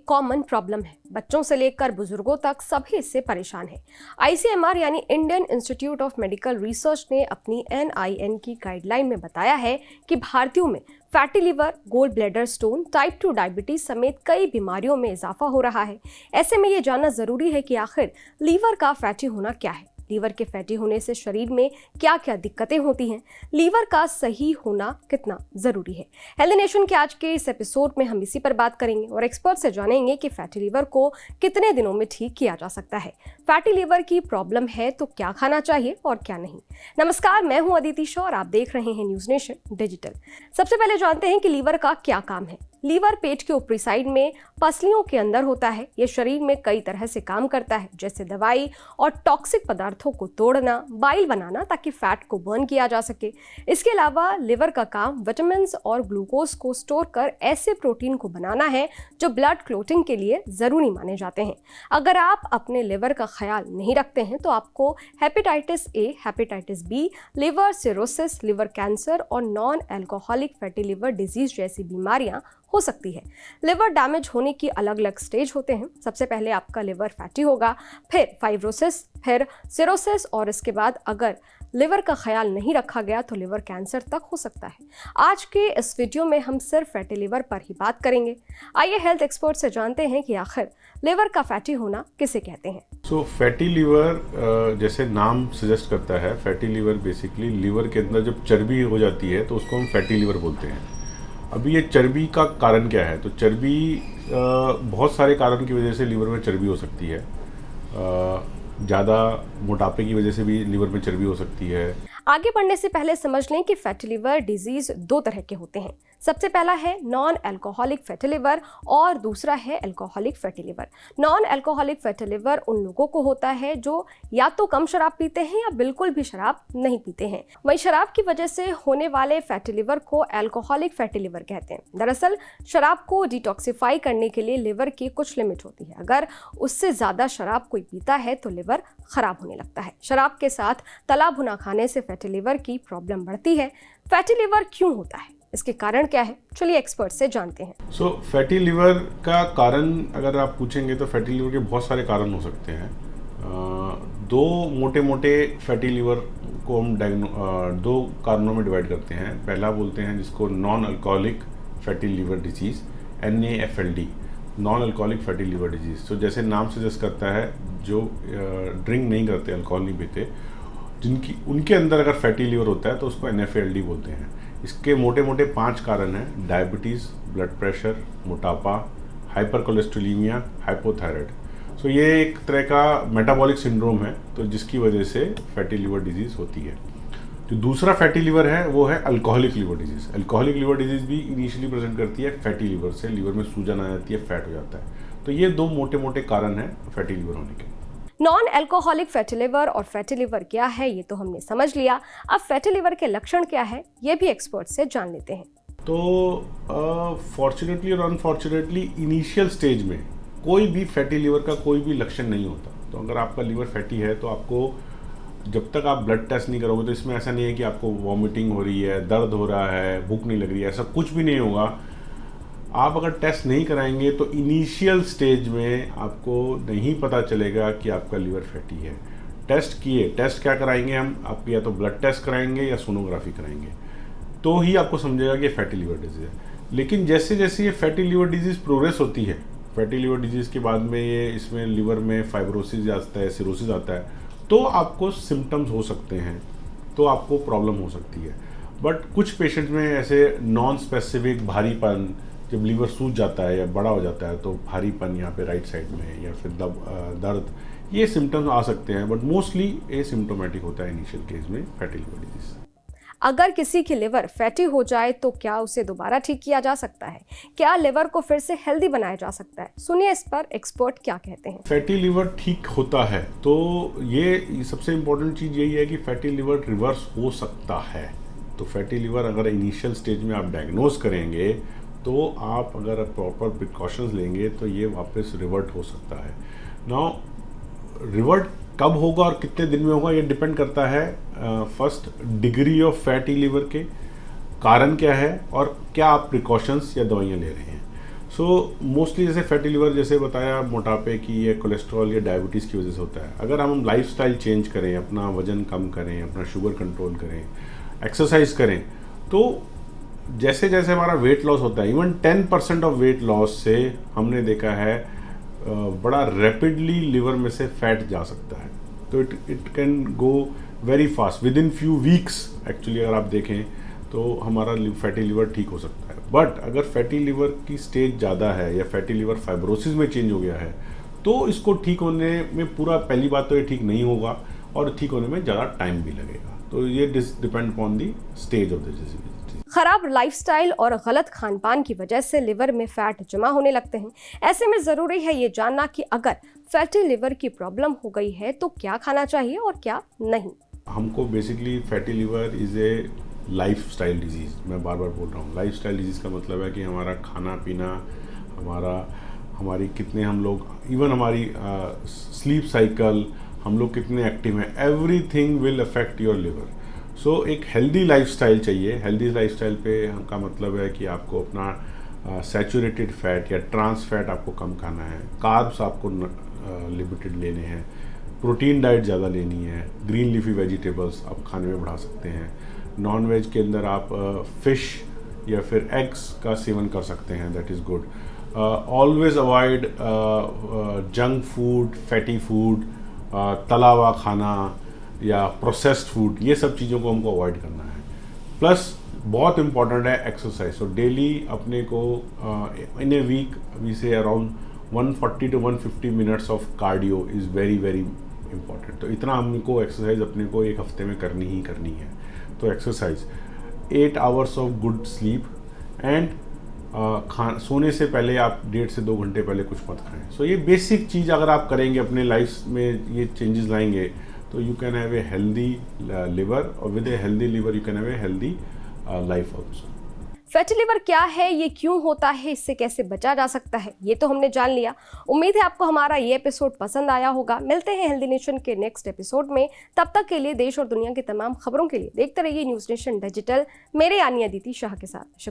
Common problem है। बच्चों से लेकर बुजुर्गों तक सभी इससे परेशान हैं। ICMR यानी Indian institute of medical research ने अपनी NIN की गाइडलाइन में बताया है कि भारतीयों में fatty liver, gall bladder stone, type 2 diabetes समेत कई बीमारियों में इजाफा हो रहा है। ऐसे में ये जानना जरूरी है कि आखिर लीवर का फैटी होना क्या है। लीवर के फैटी होने से शरीर में क्या क्या दिक्कतें होती हैं, लीवर का सही होना कितना जरूरी है। हेल्दी नेशन के आज के इस एपिसोड में हम इसी पर बात करेंगे और एक्सपर्ट से जानेंगे कि फैटी लीवर को कितने दिनों में ठीक किया जा सकता है। फैटी लीवर की प्रॉब्लम है तो क्या खाना चाहिए और क्या नहीं। नमस्कार, मैं हूं अदिति शाह और आप देख रहे हैं न्यूज नेशन डिजिटल। सबसे पहले जानते हैं कि लीवर का क्या काम है। लीवर पेट के ऊपरी साइड में पसलियों के अंदर होता है। ये शरीर में कई तरह से काम करता है, जैसे दवाई और टॉक्सिक पदार्थों को तोड़ना, बाइल बनाना ताकि फैट को बर्न किया जा सके। इसके अलावा लिवर का काम विटामिन और ग्लूकोज को स्टोर कर ऐसे प्रोटीन को बनाना है जो ब्लड क्लॉटिंग के लिए जरूरी माने जाते हैं। अगर आप अपने लिवर का ख्याल नहीं रखते हैं तो आपको hepatitis A, hepatitis B, liver cirrhosis, liver cancer और non alcoholic fatty liver disease जैसी बीमारियां हो सकती है। लिवर डैमेज होने की अलग अलग स्टेज होते हैं। सबसे पहले आपका लिवर फैटी होगा, फिर फाइब्रोसिस, फिर सिरोसिस और इसके बाद अगर लिवर का ख्याल नहीं रखा गया तो लिवर कैंसर तक हो सकता है। आज के इस वीडियो में हम सिर्फ फैटी लिवर पर ही बात करेंगे। आइए हेल्थ एक्सपर्ट से जानते हैं कि आखिर लिवर का फैटी होना किसे कहते हैं। फैटी लीवर जैसे नाम सजेस्ट करता है, फैटी लीवर बेसिकली लीवर के अंदर जब चर्बी हो जाती है तो उसको हम फैटी लीवर बोलते हैं। अभी ये चर्बी का कारण क्या है? तो चर्बी बहुत सारे कारण की वजह से लीवर में चर्बी हो सकती है। ज़्यादा मोटापे की वजह से भी लीवर में चर्बी हो सकती है। आगे बढ़ने से पहले समझ लें कि फैटी लिवर डिजीज दो तरह के होते हैं। सबसे पहला है नॉन अल्कोहलिक फैटी लिवर और दूसरा है alcoholic fatty liver. Non alcoholic fatty liver उन लोगों को होता है जो या तो कम शराब पीते हैं या बिल्कुल भी शराब नहीं पीते हैं। वहीं शराब की वजह से होने वाले फैटी लिवर को अल्कोहलिक फैटी लिवर कहते हैं। दरअसल शराब को डिटॉक्सिफाई करने के लिए लिवर की कुछ लिमिट होती है। अगर उससे ज़्यादा शराब कोई पीता है तो लिवर खराब होने लगता है। शराब के साथ तला भुना खाने से फैटी लिवर की प्रॉब्लम बढ़ती है। फैटी लिवर क्यों होता है, इसके कारण क्या है, चलिए एक्सपर्ट से जानते हैं। फैटी लिवर का कारण अगर आप पूछेंगे तो फैटी लिवर के बहुत सारे कारण हो सकते हैं। दो मोटे मोटे फैटी लिवर को हम दो कारणों में डिवाइड करते हैं। पहला बोलते हैं जिसको non alcoholic fatty liver disease, NAFLD, non alcoholic fatty liver disease. तो जैसे नाम सजेस्ट करता है, जो ड्रिंक नहीं करते, अल्कोहल नहीं पीते, उनके अंदर अगर फैटी लिवर होता है तो उसको NAFLD बोलते हैं। इसके मोटे मोटे 5 कारण हैं: डायबिटीज़, ब्लड प्रेशर, मोटापा, हाइपर कोलेस्ट्रोलीमिया, हाइपोथायराइड। ये एक तरह का मेटाबॉलिक सिंड्रोम है, तो जिसकी वजह से फैटी लिवर डिजीज़ होती है। जो दूसरा फैटी लिवर है वो है alcoholic liver disease. Alcoholic liver disease भी इनिशियली प्रेजेंट करती है फैटी लिवर से, लिवर में सूजन आ जाती है, फैट हो जाता है। तो ये दो मोटे मोटे कारण हैं फैटी लिवर होने के। नॉन अल्कोहलिक फैटी लिवर और फैटी लिवर क्या है ये तो हमने समझ लिया। अब फैटी लिवर के लक्षण क्या है ये भी एक्सपर्ट से जान लेते हैं। तो फॉर्चुनेटली और अनफॉर्चुनेटली इनिशियल स्टेज में कोई भी फैटी लिवर का कोई भी लक्षण नहीं होता। तो अगर आपका लिवर फैटी है तो आपको जब तक आप ब्लड टेस्ट नहीं करोगे तो इसमें ऐसा नहीं है कि आपको वॉमिटिंग हो रही है, दर्द हो रहा है, भूख नहीं लग रही है, ऐसा कुछ भी नहीं होगा। आप अगर टेस्ट नहीं कराएंगे तो इनिशियल स्टेज में आपको नहीं पता चलेगा कि आपका लिवर फैटी है। टेस्ट क्या कराएंगे हम? आप या तो ब्लड टेस्ट कराएंगे या सोनोग्राफी कराएंगे, तो ही आपको समझेगा कि फैटी लिवर डिजीज़ है। लेकिन जैसे जैसे ये फैटी लिवर डिजीज़ प्रोग्रेस होती है, फैटी लिवर डिजीज़ के बाद में इसमें लिवर में फाइब्रोसिस आता है, सिरोसिस आता है, तो आपको सिम्टम्स हो सकते हैं, तो आपको प्रॉब्लम हो सकती है। बट कुछ पेशेंट में ऐसे नॉन स्पेसिफिक भारीपन, जब लीवर सूज जाता है या बड़ा हो जाता है तो भारीपन यहाँ पे राइट साइड में, या फिर दर्द, ये सिम्टम्स आ सकते हैं। बट मोस्टली एसिम्प्टोमेटिक होता है इनिशियल केस में फैटी लिवर डिजीज। अगर किसी की लिवर फैटी हो जाए तो क्या उसे दोबारा ठीक किया जा सकता है? क्या लिवर को फिर से हेल्दी बनाया जा सकता है? सुनिए इस पर एक्सपर्ट क्या कहते हैं। फैटी लिवर ठीक होता है तो ये सबसे इम्पोर्टेंट चीज़ यही है कि फैटी लिवर रिवर्स हो सकता है। तो फैटी लिवर अगर इनिशियल स्टेज में आप डायग्नोज करेंगे तो आप अगर प्रॉपर प्रिकॉशंस लेंगे तो ये वापस रिवर्ट हो सकता है। नाउ रिवर्ट कब होगा और कितने दिन में होगा ये डिपेंड करता है first degree of fatty liver के, कारण क्या है और क्या आप प्रिकॉशंस या दवाइयाँ ले रहे हैं। सो मोस्टली जैसे फैटी लिवर जैसे बताया मोटापे की या कोलेस्ट्रॉल या डायबिटीज़ की वजह से होता है। अगर हम लाइफस्टाइल चेंज करें, अपना वजन कम करें, अपना शुगर कंट्रोल करें, एक्सरसाइज करें, तो जैसे जैसे हमारा वेट लॉस होता है, इवन 10% ऑफ वेट लॉस से हमने देखा है बड़ा रैपिडली लिवर में से फैट जा सकता है। तो it can go very fast with in few weeks. Actually अगर आप देखें तो हमारा फैटी लिवर ठीक हो सकता है। बट अगर फैटी लिवर की स्टेज ज़्यादा है या फैटी लिवर फाइब्रोसिस में चेंज हो गया है, तो इसको ठीक होने में पूरा, पहली बात तो ये ठीक नहीं होगा और ठीक होने में ज़्यादा टाइम भी लगेगा। तो ये depend upon the stage of the disease. खराब लाइफस्टाइल और गलत खानपान की वजह से लिवर में फैट जमा होने लगते हैं। ऐसे में ज़रूरी है ये जानना कि अगर फैटी लिवर की प्रॉब्लम हो गई है तो क्या खाना चाहिए और क्या नहीं। हमको basically fatty liver is a lifestyle disease, मैं बार बार बोल रहा हूँ। लाइफस्टाइल डिजीज़ का मतलब है कि हमारा खाना पीना, हमारी कितने हम लोग, इवन हमारी स्लीप साइकिल, हम लोग कितने एक्टिव हैं, everything will affect your liver. So एक हेल्दी लाइफस्टाइल चाहिए। हेल्दी लाइफस्टाइल पे का मतलब है कि आपको अपना सैचुरेटेड फैट या ट्रांस फैट आपको कम खाना है, कार्ब्स आपको लिमिटेड लेने हैं, प्रोटीन डाइट ज़्यादा लेनी है, ग्रीन लीफी वेजिटेबल्स आप खाने में बढ़ा सकते हैं। नॉन वेज के अंदर आप फिश या फिर एग्स का सेवन कर सकते हैं, that is good. Always avoid junk food, fatty food, तला हुआ खाना या प्रोसेस्ड फूड, ये सब चीज़ों को हमको अवॉइड करना है। प्लस बहुत इंपॉर्टेंट है एक्सरसाइज। सो डेली अपने को इन ए वीक वी से around 140 to 150 minutes of cardio is very very important. तो इतना हमको एक्सरसाइज अपने को एक हफ्ते में करनी ही करनी है। तो exercise, 8 hours of good sleep and सोने से पहले आप 1.5 से 2 घंटे पहले कुछ मत खाएं। सो ये बेसिक चीज़ अगर आप करेंगे अपने लाइफ में, ये चेंजेस लाएंगे, तो you can have a healthy liver, और with a healthy liver you can have a healthy life also. Fatty liver क्या है, ये क्यों होता है, इससे कैसे बचा जा सकता है, ये तो हमने जान लिया। उम्मीद है आपको हमारा ये एपिसोड पसंद आया होगा। मिलते हैं हेल्दी नेशन के नेक्स्ट एपिसोड में। तब तक के लिए देश और दुनिया की तमाम खबरों के लिए देखते रहिए न्यूज़ नेशन डिजिटल, मेरे यानी अदिति शाह के साथ।